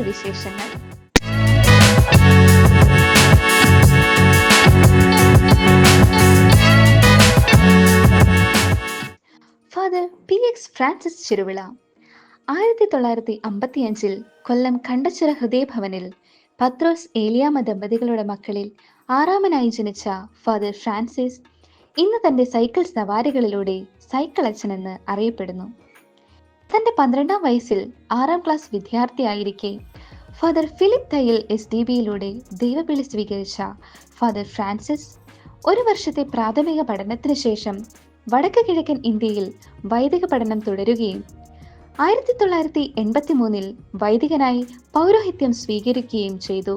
കൂടുതൽ വിശേഷങ്ങൾ. Father PX Francis Cheruvila 1955 കൊല്ലം കണ്ടച്ചിറ ഹൃദയഭവനിൽ പത്രോസ് ഏലിയാമ ദമ്പതികളുടെ മക്കളിൽ ആറാമനായി ജനിച്ച ഫാദർ ഫ്രാൻസിസ് ഇന്ന് തന്റെ സൈക്കിൾ സവാരികളിലൂടെ സൈക്കിൾ അച്ഛൻ എന്ന് അറിയപ്പെടുന്നു. തന്റെ 12-ാം വയസ്സിൽ 6-ാം ക്ലാസ് വിദ്യാർത്ഥിയായിരിക്കെ ഫാദർ ഫിലിപ്പ് തയ്യൽ SDBയിലൂടെ ദൈവവിളി സ്വീകരിച്ച ഫാദർ ഫ്രാൻസിസ് ഒരു വർഷത്തെ പ്രാഥമിക പഠനത്തിന് ശേഷം വടക്ക് കിഴക്കൻ ഇന്ത്യയിൽ വൈദിക പഠനം തുടരുകയും 1983 വൈദികനായി പൗരോഹിത്യം സ്വീകരിക്കുകയും ചെയ്തു.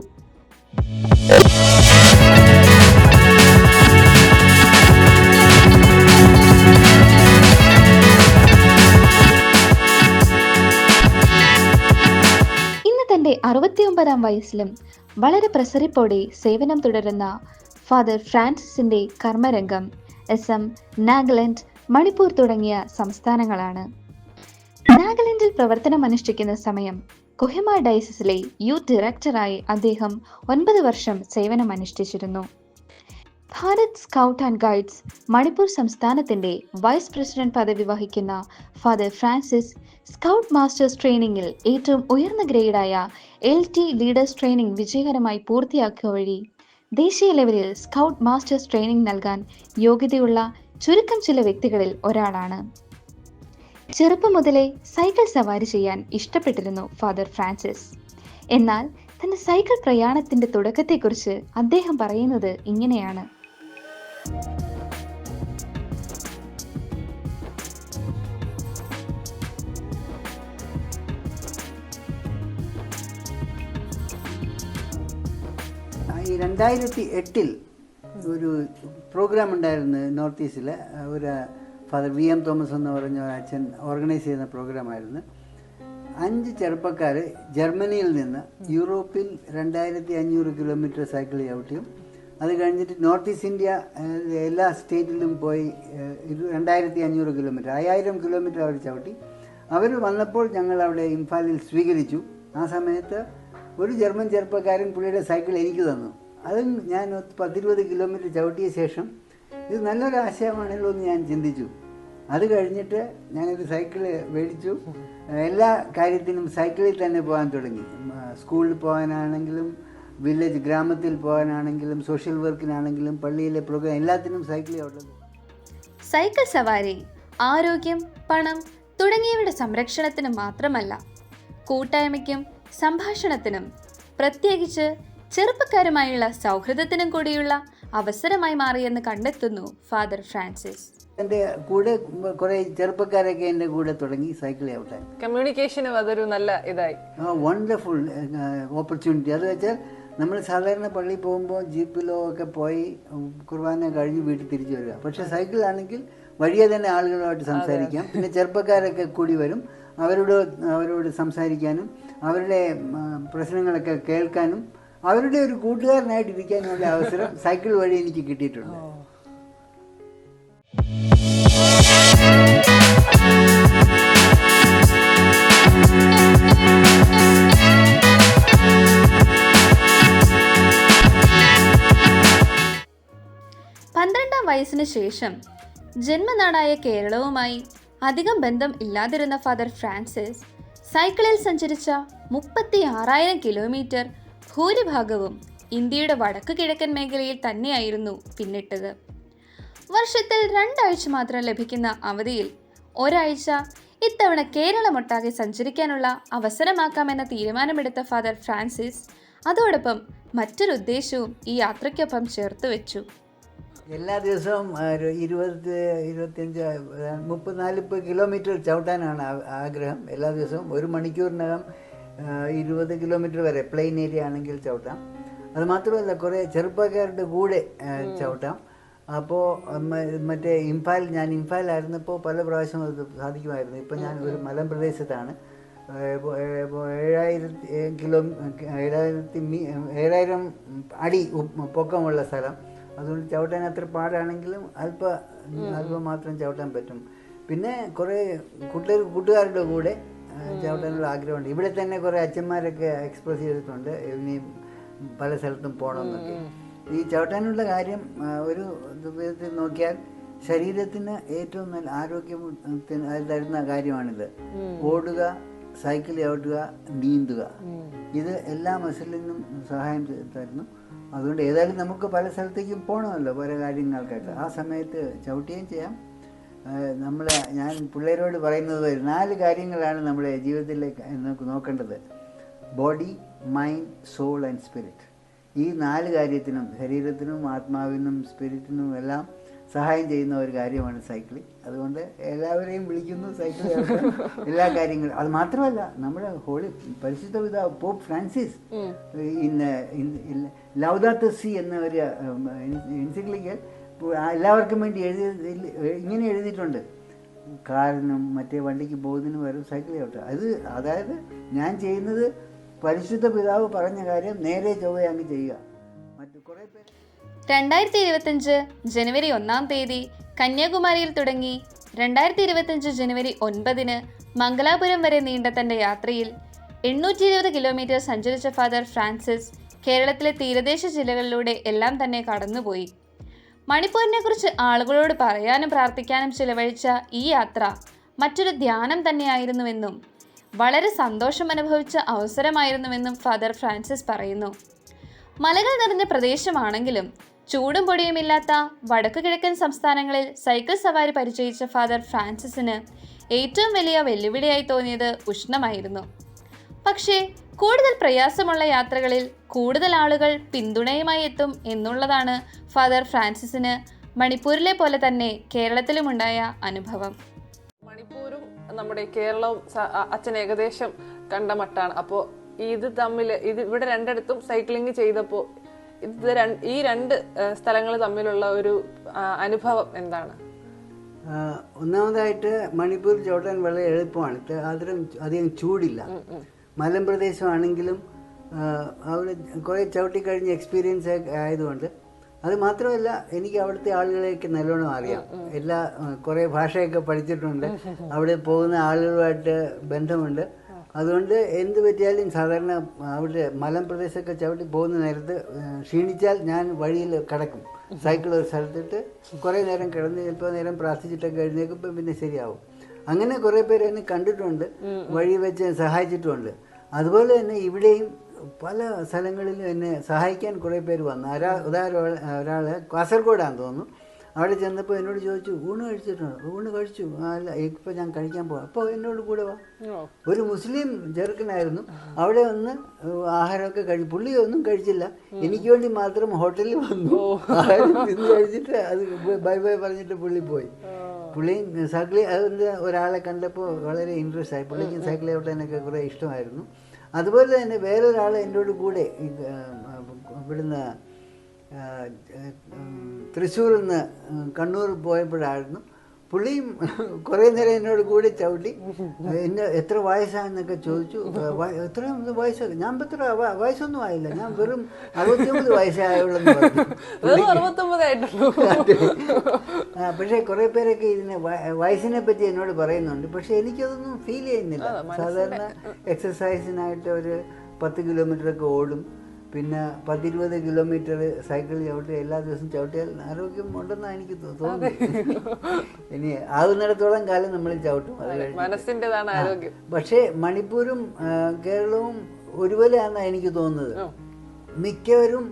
ഇന്ന് തന്റെ 69-ാം വയസ്സിലും വളരെ പ്രസരിപ്പോടെ സേവനം തുടരുന്ന ഫാദർ ഫ്രാൻസിസിന്റെ കർമ്മരംഗം SM, നാഗാലാൻഡ്, മണിപ്പൂർ തുടങ്ങിയ സംസ്ഥാനങ്ങളാണ്. നാഗാലാൻഡിൽ പ്രവർത്തനമനുഷ്ഠിക്കുന്ന സമയം കൊഹിമ ഡയസിസിലെ യൂത്ത് ഡയറക്ടറായി അദ്ദേഹം 9 വർഷം സേവനമനുഷ്ഠിച്ചിരുന്നു. Bharat scout and guides Manipur സംസ്ഥാനത്തിന്റെ വൈസ് പ്രസിഡന്റ് പദവി വഹിക്കുന്ന ഫാദർ ഫ്രാൻസിസ് സ്കൗട്ട് മാസ്റ്റേഴ്സ് ട്രെയിനിങ്ങിൽ ഏറ്റവും ഉയർന്ന ഗ്രേഡായ LT ലീഡേഴ്സ് ട്രെയിനിങ് വിജയകരമായി പൂർത്തിയാക്കുക വഴി ദേശീയ ലെവലിൽ സ്കൗട്ട് മാസ്റ്റേഴ്സ് ട്രെയിനിങ് നൽകാൻ യോഗ്യതയുള്ള ചുരുക്കം ചില വ്യക്തികളിൽ ഒരാളാണ്. ചെറുപ്പം മുതലേ സൈക്കിൾ സവാരി ചെയ്യാൻ ഇഷ്ടപ്പെട്ടിരുന്നു ഫാദർ ഫ്രാൻസിസ്. എന്നാൽ തന്റെ സൈക്കിൾ പ്രയാണത്തിന്റെ തുടക്കത്തെക്കുറിച്ച് അദ്ദേഹം പറയുന്നത് ഇങ്ങനെയാണ്. ഈ 2008 ഒരു പ്രോഗ്രാം ഉണ്ടായിരുന്നു നോർത്ത് ഈസ്റ്റിൽ. ഒരു ഫാദർ VM തോമസ് എന്ന് പറഞ്ഞ ഒരു അച്ഛൻ ഓർഗനൈസ് ചെയ്യുന്ന പ്രോഗ്രാമായിരുന്നു. 5 ചെറുപ്പക്കാർ ജർമ്മനിയിൽ നിന്ന് യൂറോപ്പിൽ 2500 കിലോമീറ്റർ സൈക്കിൾ ചവിട്ടിയും അത് കഴിഞ്ഞിട്ട് നോർത്ത് ഈസ്റ്റ് ഇന്ത്യ എല്ലാ സ്റ്റേറ്റിലും പോയി 2500 കിലോമീറ്റർ 5000 കിലോമീറ്റർ അവർ ചവിട്ടി. അവർ വന്നപ്പോൾ ഞങ്ങൾ അവിടെ ഇംഫാലിൽ സ്വീകരിച്ചു. ആ സമയത്ത് ഒരു ജർമ്മൻ ചെറുപ്പക്കാരൻ പുള്ളിയുടെ സൈക്കിൾ എനിക്ക് തന്നു. അതും ഞാൻ 10-20 കിലോമീറ്റർ ചവിട്ടിയ ശേഷം ഇത് നല്ലൊരു ആശയമാണല്ലോ എന്ന് ഞാൻ ചിന്തിച്ചു. അത് കഴിഞ്ഞിട്ട് ഞാനൊരു സൈക്കിൾ മേടിച്ചു. എല്ലാ കാര്യത്തിനും സൈക്കിളിൽ തന്നെ പോകാൻ തുടങ്ങി. സ്കൂളിൽ പോകാനാണെങ്കിലും വില്ലേജ് ഗ്രാമത്തിൽ പോകാനാണെങ്കിലും സോഷ്യൽ വർക്കിനാണെങ്കിലും പള്ളിയിലെ പ്രോഗ്രാം എല്ലാത്തിനും സൈക്കിളിൽ ഉള്ളത്. സൈക്കിൾ സവാരി ആരോഗ്യം, പണം തുടങ്ങിയവയുടെ സംരക്ഷണത്തിന് മാത്രമല്ല, കൂട്ടായ്മയ്ക്കും സംഭാഷണത്തിനും പ്രത്യേകിച്ച് ചെറുപ്പക്കാരുമായുള്ള സൗഹൃദത്തിനും കൂടിയുള്ള അവസരമായി മാറിയെന്ന് കണ്ടെത്തുന്നു ഫാദർ ഫ്രാൻസിസ്. എൻ്റെ കൂടെ കുറെ ചെറുപ്പക്കാരൊക്കെ എൻ്റെ കൂടെ തുടങ്ങി സൈക്കിൾ ചവിട്ടാൻ. കമ്മ്യൂണിക്കേഷനും അതൊരു നല്ല ഇതായി വണ്ടർഫുൾ ഓപ്പർച്യൂണിറ്റി. അത് വെച്ചാൽ നമ്മൾ സാധാരണ പള്ളിയിൽ പോകുമ്പോൾ ജീപ്പിലോ ഒക്കെ പോയി കുർബാന കഴിഞ്ഞ് വീട്ടിൽ തിരിച്ചു വരിക. പക്ഷേ സൈക്കിളാണെങ്കിൽ വഴിയെ തന്നെ ആളുകളുമായിട്ട് സംസാരിക്കാം. പിന്നെ ചെറുപ്പക്കാരൊക്കെ കൂടി വരും. അവരോട് സംസാരിക്കാനും അവരുടെ പ്രശ്നങ്ങളൊക്കെ കേൾക്കാനും അവരുടെ ഒരു കൂട്ടുകാരനായിട്ടിരിക്കാനുള്ള അവസരം സൈക്കിൾ വഴി എനിക്ക് കിട്ടിയിട്ടുണ്ട്. പന്ത്രണ്ടാം വയസ്സിന് ശേഷം ജന്മനാടായ കേരളവുമായി അധികം ബന്ധം ഇല്ലാതിരുന്ന ഫാദർ ഫ്രാൻസിസ് സൈക്കിളിൽ സഞ്ചരിച്ച 36,000 കിലോമീറ്റർ ഭൂരിഭാഗവും ഇന്ത്യയുടെ വടക്കു കിഴക്കൻ മേഖലയിൽ തന്നെയായിരുന്നു പിന്നിട്ടത്. വർഷത്തിൽ 2 ആഴ്ച മാത്രം ലഭിക്കുന്ന അവധിയിൽ ഒരാഴ്ച ഇത്തവണ കേരളമൊട്ടാകെ സഞ്ചരിക്കാനുള്ള അവസരമാക്കാമെന്ന തീരുമാനമെടുത്ത ഫാദർ ഫ്രാൻസിസ് അതോടൊപ്പം മറ്റൊരു ഉദ്ദേശവും ഈ യാത്രയ്ക്കൊപ്പം ചേർത്ത് വെച്ചു. എല്ലാ ദിവസവും 20-25-30-40 കിലോമീറ്റർ ചവിട്ടാനാണ് ആഗ്രഹം. എല്ലാ ദിവസവും 1 മണിക്കൂറിനകം 20 കിലോമീറ്റർ വരെ പ്ലെയിൻ ഏരിയ ആണെങ്കിൽ ചവിട്ടാം. അത് മാത്രമല്ല കുറേ ചെറുപ്പക്കാരുടെ കൂടെ ചവിട്ടാം. അപ്പോൾ മറ്റേ ഞാൻ ഇംഫാലായിരുന്നപ്പോൾ പല പ്രാവശ്യം അത് സാധിക്കുമായിരുന്നു. ഇപ്പോൾ ഞാൻ ഒരു മലമ്പ്രദേശത്താണ്. 7,000 അടി പൊക്കമുള്ള സ്ഥലം. അതുകൊണ്ട് ചവിട്ടാൻ അത്ര പാടാണെങ്കിലും അല്പം മാത്രം ചവിട്ടാൻ പറ്റും. പിന്നെ കുറേ കൂട്ടുകാരുടെ കൂടെ ചവിട്ടാനുള്ള ആഗ്രഹമുണ്ട്. ഇവിടെ തന്നെ കുറേ അച്ഛന്മാരൊക്കെ എക്സ്പ്രസ് ചെയ്തിട്ടുണ്ട് ഇനിയും പല സ്ഥലത്തും പോകണമെന്നൊക്കെ. ഈ ചവിട്ടാനുള്ള കാര്യം ഒരു വിധത്തിൽ നോക്കിയാൽ ശരീരത്തിന് ഏറ്റവും നല്ല ആരോഗ്യത്തിന് തരുന്ന കാര്യമാണിത്. ഓടുക, സൈക്കിൾ ചവിട്ടുക, നീന്തുക, ഇത് എല്ലാ മസിലിനും സഹായം തരുന്നു. അതുകൊണ്ട് ഏതായാലും നമുക്ക് പല സ്ഥലത്തേക്കും പോകണമല്ലോ പല കാര്യങ്ങൾക്കായിട്ട്. ആ സമയത്ത് ചവിട്ടുകയും ചെയ്യാം. ഞാൻ പിള്ളേരോട് പറയുന്നത് 4 കാര്യങ്ങളാണ് നമ്മുടെ ജീവിതത്തിലേക്ക് നമുക്ക് നോക്കേണ്ടത്: body, mind, soul and spirit. ഈ 4 കാര്യത്തിനും, ശരീരത്തിനും ആത്മാവിനും സ്പിരിറ്റിനും എല്ലാം സഹായം ചെയ്യുന്ന ഒരു കാര്യമാണ് സൈക്ലിംഗ്. അതുകൊണ്ട് എല്ലാവരെയും വിളിക്കുന്നു സൈക്കിൾ എല്ലാ കാര്യങ്ങളും. അത് മാത്രമല്ല, നമ്മുടെ പരിശുദ്ധ പിതാവ് പോപ്പ് ഫ്രാൻസിസ് ലൗദാത്തോ സി എന്ന ഒരു എൻസിക്ലിക്കൽ എല്ലാവർക്കും വേണ്ടി ഇങ്ങനെ എഴുതിയിട്ടുണ്ട്: കാറിനും മറ്റേ വണ്ടിക്ക് പോകുന്നതിന് വരും സൈക്കിൾ ചവിട്ടുക. അതായത് ഞാൻ ചെയ്യുന്നത് പരിശുദ്ധ പിതാവ് പറഞ്ഞ കാര്യം നേരെ ചൊവ്വേ അങ്ങ് ചെയ്യുക. മറ്റു കുറേ പേര് 2025 ജനുവരി 1 തീയതി കന്യാകുമാരിയിൽ തുടങ്ങി 2025 ജനുവരി 9 മംഗലാപുരം വരെ നീണ്ട തൻ്റെ യാത്രയിൽ 820 കിലോമീറ്റർ സഞ്ചരിച്ച ഫാദർ ഫ്രാൻസിസ് കേരളത്തിലെ തീരദേശ ജില്ലകളിലൂടെ എല്ലാം തന്നെ കടന്നുപോയി. മണിപ്പൂരിനെ കുറിച്ച് ആളുകളോട് പറയാനും പ്രാർത്ഥിക്കാനും ചിലവഴിച്ച ഈ യാത്ര മറ്റൊരു ധ്യാനം തന്നെയായിരുന്നുവെന്നും വളരെ സന്തോഷം അനുഭവിച്ച അവസരമായിരുന്നുവെന്നും ഫാദർ ഫ്രാൻസിസ് പറയുന്നു. മലകൾ നിറഞ്ഞ പ്രദേശമാണെങ്കിലും ചൂടും പൊടിയുമില്ലാത്ത വടക്കു കിഴക്കൻ സംസ്ഥാനങ്ങളിൽ സൈക്കിൾ സവാരി പരിചയിച്ച ഫാദർ ഫ്രാൻസിസിന് ഏറ്റവും വലിയ വെല്ലുവിളിയായി തോന്നിയത് ഉഷ്ണമായിരുന്നു. പക്ഷേ കൂടുതൽ പ്രയാസമുള്ള യാത്രകളിൽ കൂടുതൽ ആളുകൾ പിന്തുണയുമായി എത്തും എന്നുള്ളതാണ് ഫാദർ ഫ്രാൻസിസിന് മണിപ്പൂരിലെ പോലെ തന്നെ കേരളത്തിലുമുണ്ടായ അനുഭവം. മണിപ്പൂരും നമ്മുടെ കേരളവും അച്ഛൻ ഏകദേശം കണ്ട മട്ടാണ്. അപ്പോൾ ഇവിടെ രണ്ടിടത്തും സൈക്ലിംഗ് ചെയ്തപ്പോൾ ഈ 2 സ്ഥലങ്ങൾ തമ്മിലുള്ള ഒരു അനുഭവം എന്താണ്? ഒന്നാമതായിട്ട് മണിപ്പൂർ ചവിട്ടാൻ വളരെ എളുപ്പമാണ്. അധികം ചൂടില്ല. മലമ്പ്രദേശമാണെങ്കിലും അവിടെ കുറേ ചവിട്ടിക്കഴിഞ്ഞ എക്സ്പീരിയൻസ് ആയതുകൊണ്ട്. അത് മാത്രമല്ല, എനിക്ക് അവിടുത്തെ ആളുകളെയൊക്കെ നല്ലോണം അറിയാം. കുറേ ഭാഷയൊക്കെ പഠിച്ചിട്ടുണ്ട്. അവിടെ പോകുന്ന ആളുകളുമായിട്ട് ബന്ധമുണ്ട്. അതുകൊണ്ട് എന്ത് പറ്റിയാലും സാധാരണ അവിടെ മലമ്പ്രദേശമൊക്കെ ചവിട്ടി പോകുന്ന നേരത്ത് ക്ഷീണിച്ചാൽ ഞാൻ വഴിയിൽ കിടക്കും. സൈക്കിൾ ഒരു സ്ഥലത്തിട്ട് കുറേ നേരം കിടന്ന് ചിലപ്പോൾ നേരം പ്രാർത്ഥിച്ചിട്ടൊക്കെ എഴുന്നേക്കുമ്പോൾ പിന്നെ ശരിയാവും. അങ്ങനെ കുറേ പേര് എന്നെ കണ്ടിട്ടുണ്ട്, വഴി വെച്ച് സഹായിച്ചിട്ടുമുണ്ട്. അതുപോലെ തന്നെ ഇവിടെയും പല സ്ഥലങ്ങളിലും എന്നെ സഹായിക്കാൻ കുറേ പേര് വന്നു. ഒരാൾ കാസർഗോഡാന്ന് തോന്നുന്നു. അവിടെ ചെന്നപ്പോൾ എന്നോട് ചോദിച്ചു, ഊണ് കഴിച്ചിട്ടുണ്ടോ? ഊണ് കഴിച്ചു. അല്ല, ഇപ്പോൾ ഞാൻ കഴിക്കാൻ പോവാം. അപ്പോൾ എന്നോട് കൂടെ വാ. ഒരു മുസ്ലിം ചെറുക്കനായിരുന്നു. അവിടെ വന്ന് ആഹാരമൊക്കെ പുള്ളി ഒന്നും കഴിച്ചില്ല, എനിക്ക് വേണ്ടി മാത്രം ഹോട്ടലിൽ വന്നു. ആഹാരം തിന്ന് കഴിച്ചിട്ട് അത് ബൈ ബൈ പറഞ്ഞിട്ട് പുള്ളി പോയി. പുള്ളിയും സൈക്കിൾ അതുകൊണ്ട് ഒരാളെ കണ്ടപ്പോൾ വളരെ ഇൻട്രസ്റ്റ് ആയി. പുള്ളിക്ക് സൈക്കിൾ ചവിട്ടാനൊക്കെ കുറേ ഇഷ്ടമായിരുന്നു. അതുപോലെ തന്നെ വേറൊരാൾ എന്നോട് കൂടെ ഇവിടുന്ന് തൃശ്ശൂരിൽ നിന്ന് കണ്ണൂർ പോയപ്പോഴായിരുന്നു. പുള്ളിയും കുറേ നേരം എന്നോട് കൂടെ ചവിട്ടി. എത്ര വയസ്സാണെന്നൊക്കെ ചോദിച്ചു. എത്ര വയസ്സൊക്കെ? ഞാൻ എത്ര വയസ്സൊന്നും ആയില്ല, ഞാൻ വെറും 69 വയസ്സായുള്ളെന്ന് പറഞ്ഞു. പക്ഷേ കുറേ പേരൊക്കെ ഇതിനെ വയസ്സിനെ പറ്റി എന്നോട് പറയുന്നുണ്ട്. പക്ഷെ എനിക്കതൊന്നും ഫീൽ ചെയ്യുന്നില്ല. സാധാരണ എക്സസൈസിനായിട്ട് ഒരു 10 കിലോമീറ്ററൊക്കെ ഓടും, പിന്നെ 10-20 കിലോമീറ്റർ സൈക്കിൾ ചവിട്ടി എല്ലാ ദിവസവും ചവിട്ടിയാൽ ആരോഗ്യം ഉണ്ടെന്നാണ് എനിക്ക് തോന്നുന്നത്. ഇനി ആകുന്നിടത്തോളം കാലം നമ്മൾ ചവിട്ടും. അത് പക്ഷേ മണിപ്പൂരും കേരളവും ഒരുപോലെയാണെന്നാണ് എനിക്ക് തോന്നുന്നത്. മിക്കവരും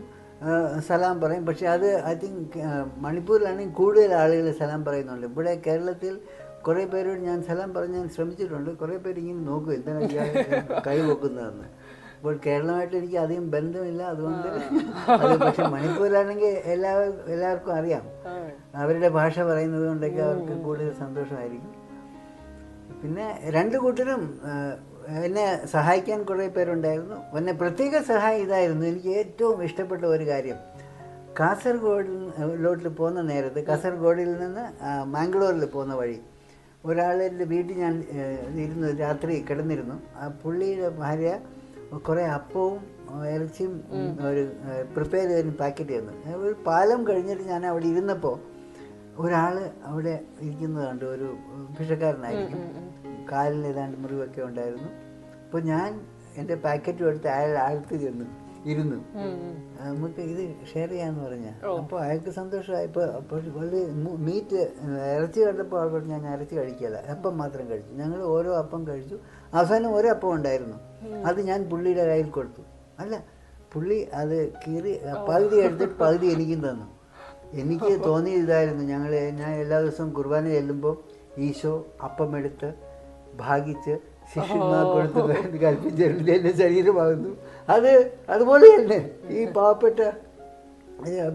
സലാം പറയും. പക്ഷെ അത് ഐ തിങ്ക് മണിപ്പൂരിലാണെങ്കിൽ കൂടുതൽ ആളുകൾ സലാം പറയുന്നുണ്ട്. ഇവിടെ കേരളത്തിൽ കുറേ പേരോട് ഞാൻ സലാം പറഞ്ഞാൽ ശ്രമിച്ചിട്ടുണ്ട്. കുറേ പേര് ഇങ്ങനെ നോക്കും, എന്താണ് കൈ വെക്കുന്നതെന്ന്. ഇപ്പോൾ കേരളമായിട്ട് എനിക്ക് അധികം ബന്ധമില്ല, അതുകൊണ്ട് അത്. പക്ഷെ മണിപ്പൂരിലാണെങ്കിൽ എല്ലാവർക്കും അറിയാം. അവരുടെ ഭാഷ പറയുന്നത് കൊണ്ടൊക്കെ അവർക്ക് കൂടുതൽ സന്തോഷമായിരിക്കും. പിന്നെ 2 കൂട്ടരും എന്നെ സഹായിക്കാൻ കുറേ പേരുണ്ടായിരുന്നു. എന്നെ പ്രത്യേക സഹായം ഇതായിരുന്നു. എനിക്ക് ഏറ്റവും ഇഷ്ടപ്പെട്ട ഒരു കാര്യം, കാസർഗോഡിലോട്ട് പോകുന്ന നേരത്ത്, കാസർഗോഡിൽ നിന്ന് മാംഗ്ലൂരിൽ പോകുന്ന വഴി ഒരാളുടെ വീട്ടിൽ ഞാൻ ഇരുന്ന് രാത്രി കിടന്നിരുന്നു. ആ പുള്ളിയുടെ ഭാര്യ കുറേ അപ്പവും ഇറച്ചിയും ഒരു പ്രിപ്പയർ ചെയ്തതിന് പാക്കറ്റ് ചെയ്യുന്നു. ഒരു പാലം കഴിഞ്ഞിട്ട് ഞാൻ അവിടെ ഇരുന്നപ്പോൾ ഒരാൾ അവിടെ ഇരിക്കുന്നത് കണ്ടു. ഒരു ഭിക്ഷക്കാരനായിരിക്കും. കാലിൽ ഏതാണ്ട് മുറിവൊക്കെ ഉണ്ടായിരുന്നു. അപ്പോൾ ഞാൻ എൻ്റെ പാക്കറ്റും എടുത്ത് അയാൾ അടുത്ത് ചെന്നു ഇരുന്നു, നമുക്ക് ഇത് ഷെയർ ചെയ്യാമെന്ന് പറഞ്ഞാൽ. അപ്പോൾ അയാൾക്ക് സന്തോഷമായി. അപ്പോൾ മീറ്റ് ഇറച്ചി കണ്ടപ്പോൾ ആൾ പറഞ്ഞു ഞാൻ ഇറച്ചി കഴിക്കില്ല, അപ്പം മാത്രം കഴിച്ചു. ഞങ്ങൾ ഓരോ അപ്പം കഴിച്ചു. അവസാനം ഓരോ അപ്പം ഉണ്ടായിരുന്നു, അത് ഞാൻ പുള്ളിയുടെ കയ്യിൽ കൊടുത്തു. അല്ല, പുള്ളി അത് കീറി പകുതി എടുത്തിട്ട് പകുതി എനിക്കും തന്നു. എനിക്ക് തോന്നിയത് ഇതായിരുന്നു, ഞാൻ എല്ലാ ദിവസവും കുർബാന ചെല്ലുമ്പോൾ ഈശോ അപ്പം എടുത്ത് ഭാഗിച്ച് ശിഷ്യന്മാർക്ക് കൊടുത്ത് കൽപ്പിച്ചിട്ടുണ്ട് എൻ്റെ ശരീരമാകുന്നു. അതുപോലെ തന്നെ ഈ പാവപ്പെട്ട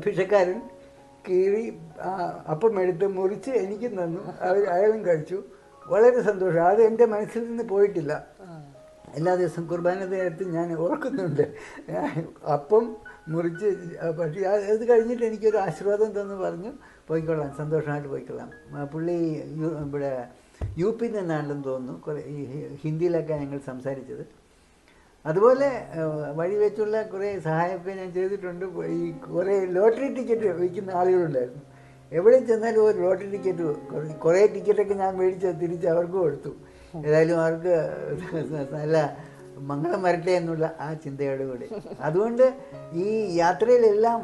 ഭിക്ഷക്കാരൻ കീറി അപ്പം എടുത്ത് മുറിച്ച് എനിക്കും തന്നു, അയാളും കഴിച്ചു. വളരെ സന്തോഷം. അത് എൻ്റെ മനസ്സിൽ നിന്ന് പോയിട്ടില്ല. എല്ലാ ദിവസവും കുർബാന നേരത്ത് ഞാൻ ഓർക്കുന്നുണ്ട്. അപ്പം മുറിച്ച് പക്ഷേ അത് കഴിഞ്ഞിട്ട് എനിക്കൊരു ആശീർവാദം തന്നു, പറഞ്ഞു പോയിക്കൊള്ളാം, സന്തോഷമായിട്ട് പോയിക്കൊള്ളാം. പുള്ളി ഇവിടെ UP നിന്നാണെന്ന് തോന്നുന്നു. കുറേ ഈ ഹിന്ദിയിലൊക്കെ ഞങ്ങൾ സംസാരിച്ചത്. അതുപോലെ വഴി വെച്ചുള്ള കുറേ സഹായമൊക്കെ ഞാൻ ചെയ്തിട്ടുണ്ട്. ഈ കുറേ ലോട്ടറി ടിക്കറ്റ് വിൽക്കുന്ന ആളുകളുണ്ടായിരുന്നു. എവിടെ ചെന്നാലും ഒരു ലോട്ടറി ടിക്കറ്റ്, കുറേ ടിക്കറ്റൊക്കെ ഞാൻ മേടിച്ച് തിരിച്ച് അവർക്ക് കൊടുത്തു. ഏതായാലും അവർക്ക് നല്ല മംഗളം വരട്ടെ എന്നുള്ള ആ ചിന്തയോടുകൂടി. അതുകൊണ്ട് ഈ യാത്രയിലെല്ലാം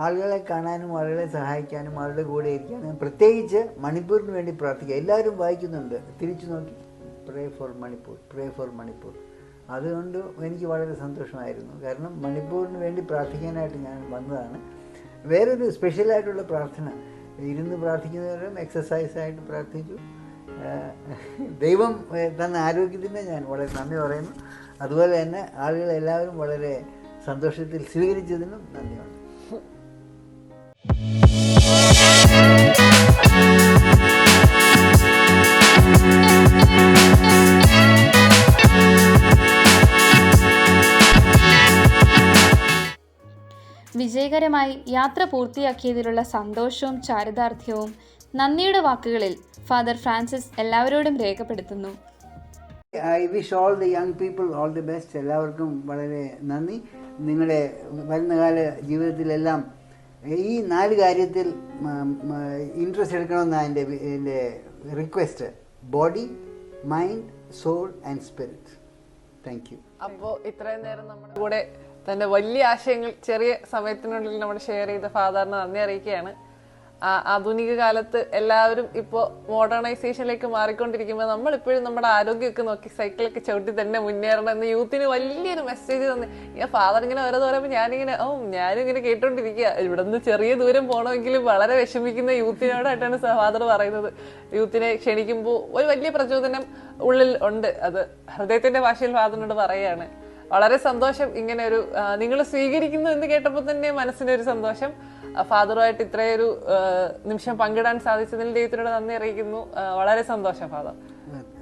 ആളുകളെ കാണാനും ആളുകളെ സഹായിക്കാനും ആളുടെ കൂടെ ഇരിക്കാനും, പ്രത്യേകിച്ച് മണിപ്പൂരിന് വേണ്ടി പ്രാർത്ഥിക്കുക. എല്ലാവരും വായിക്കുന്നുണ്ട്, തിരിച്ചു നോക്കി pray for Manipur, pray for Manipur. അതുകൊണ്ട് എനിക്ക് വളരെ സന്തോഷമായിരുന്നു. കാരണം മണിപ്പൂരിന് വേണ്ടി പ്രാർത്ഥിക്കാനായിട്ട് ഞാൻ വന്നതാണ്. വേറൊരു സ്പെഷ്യലായിട്ടുള്ള പ്രാർത്ഥന, ഇരുന്ന് പ്രാർത്ഥിക്കുന്നവരും എക്സസൈസായിട്ട് പ്രാർത്ഥിച്ചു. ദൈവം തന്ന ആരോഗ്യത്തിന് ഞാൻ വളരെ നന്ദി പറയുന്നു. അതുപോലെ തന്നെ ആളുകളെല്ലാവരും വളരെ സന്തോഷത്തിൽ സ്വീകരിച്ചതിനും നന്ദിയുണ്ട്. വിജയകരമായി യാത്ര പൂർത്തിയാക്കിയതിലുള്ള സന്തോഷവും ചാരിതാർത്ഥ്യവും നന്ദിയുടെ വാക്കുകളിൽ ഫാദർ ഫ്രാൻസിസ് എല്ലാവരോടും രേഖപ്പെടുത്തുന്നു. I wish all the young people all the best. എല്ലാവർക്കും വളരെ നന്ദി. നിങ്ങളുടെ വരുന്ന കാല ജീവിതത്തിലെല്ലാം ഈ 4 കാര്യത്തിൽ ഇൻട്രസ്റ്റ് എടുക്കണമെന്നാണ് എൻ്റെ request: body, mind, soul and spirit. Thank you. അപ്പോൾ ഇത്രയും നേരം നമ്മുടെ കൂടെ തന്റെ വലിയ ആശയങ്ങൾ ചെറിയ സമയത്തിനുള്ളിൽ നമ്മൾ ഷെയർ ചെയ്ത ഫാദറിന് നന്ദി അറിയിക്കുകയാണ്. ആധുനിക കാലത്ത് എല്ലാവരും ഇപ്പോൾ മോഡേണൈസേഷനിലേക്ക് മാറിക്കൊണ്ടിരിക്കുമ്പോൾ നമ്മളിപ്പോഴും നമ്മുടെ ആരോഗ്യമൊക്കെ നോക്കി സൈക്കിളൊക്കെ ചവിട്ടി തന്നെ മുന്നേറണം എന്ന് യൂത്തിന് വലിയൊരു മെസ്സേജ് തന്നെ. ഞാൻ ഫാദർ ഇങ്ങനെ ഓരോന്ന് പറയുമ്പോൾ ഞാനിങ്ങനെ കേട്ടോണ്ടിരിക്കുക. ഇവിടെ നിന്ന് ചെറിയ ദൂരം പോകണമെങ്കിലും വളരെ വിഷമിക്കുന്ന യൂത്തിനോടായിട്ടാണ് ഫാദർ പറയുന്നത്. യൂത്തിനെ ക്ഷണിക്കുമ്പോൾ ഒരു വലിയ പ്രചോദനം ഉള്ളിൽ ഉണ്ട്. അത് ഹൃദയത്തിന്റെ ഭാഷയിൽ ഫാദറിനോട് പറയുകയാണ്. വളരെ സന്തോഷം ഇങ്ങനെ ഒരു നിങ്ങൾ സ്വീകരിക്കുന്നു എന്ന് കേട്ടപ്പോൾ തന്നെ മനസ്സിനൊരു സന്തോഷം. ഫാദറുമായിട്ട് ഇത്രയൊരു നിമിഷം പങ്കിടാൻ സാധിച്ചതിൽ ദൈവത്തിനോട് നന്ദി അറിയിക്കുന്നു. വളരെ സന്തോഷം father.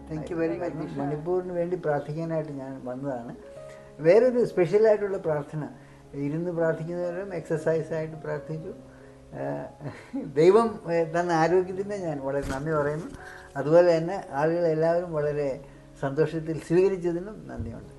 Thank you very much. മണിപ്പൂരിന് വേണ്ടി പ്രാർത്ഥിക്കാനായിട്ട് ഞാൻ വന്നതാണ്. വേറൊരു സ്പെഷ്യലായിട്ടുള്ള പ്രാർത്ഥന, ഇരുന്ന് പ്രാർത്ഥിക്കുന്നവരും എക്സസൈസായിട്ട് പ്രാർത്ഥിച്ചു. ദൈവം തന്ന ആരോഗ്യത്തിന് ഞാൻ വളരെ നന്ദി പറയുന്നു. അതുപോലെ തന്നെ ആളുകളെല്ലാവരും വളരെ സന്തോഷത്തിൽ സ്വീകരിച്ചതിനും നന്ദിയുണ്ട്.